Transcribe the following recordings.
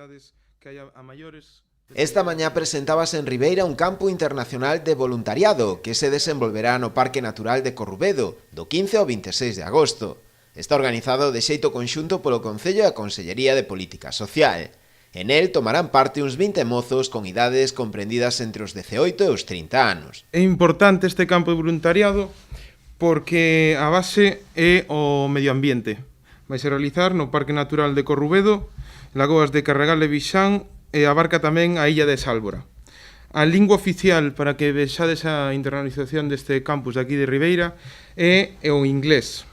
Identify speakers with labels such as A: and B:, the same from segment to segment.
A: cidades que haya a maiores.
B: Esta mañá presentábase en Ribeira un campo internacional de voluntariado que se desenvolverá no Parque Natural de Corrubedo do 15 ao 26 de agosto. Está organizado de xeito conxunto polo Concello e a Consellería de Política Social. En el tomarán parte uns 20 mozos con idades comprendidas entre os 18 e os 30 anos.
A: É importante este campo de voluntariado porque a base é o medio ambiente. Vai se realizar no Parque Natural de Corrubedo, Lagoas de Carregal e Vixán, e abarca tamén a illa de Sálvora. A lingua oficial para que vexades a internalización deste campus de aquí de Ribeira é o inglés.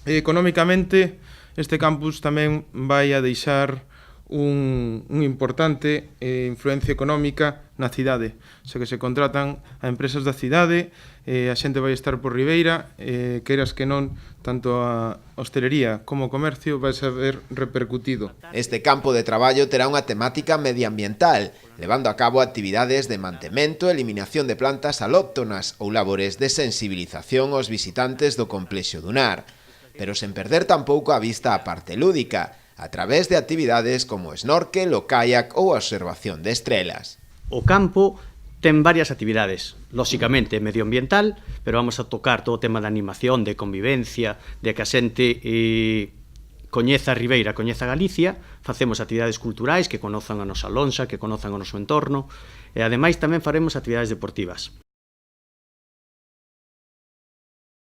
A: Económicamente, este campus tamén vai a deixar un importante influencia económica na cidade. O sea que se contratan a empresas da cidade, a xente vai estar por Ribeira, queiras que non, tanto a hostelería como o comercio vai a ver repercutido.
B: Este campo de traballo terá unha temática medioambiental, levando a cabo actividades de mantemento, eliminación de plantas alóctonas ou labores de sensibilización aos visitantes do complexo dunar, pero sen perder tampouco a vista a parte lúdica, a través de actividades como snorkel, o kayak ou a observación de estrelas.
C: O campo ten varias actividades, lóxicamente medioambiental, pero vamos a tocar todo o tema de animación, de convivencia, de que a xente coñeza a Ribeira, coñeza a Galicia, facemos actividades culturais que conozan a nosa lonxa, que conozan o noso entorno, e ademais tamén faremos actividades deportivas.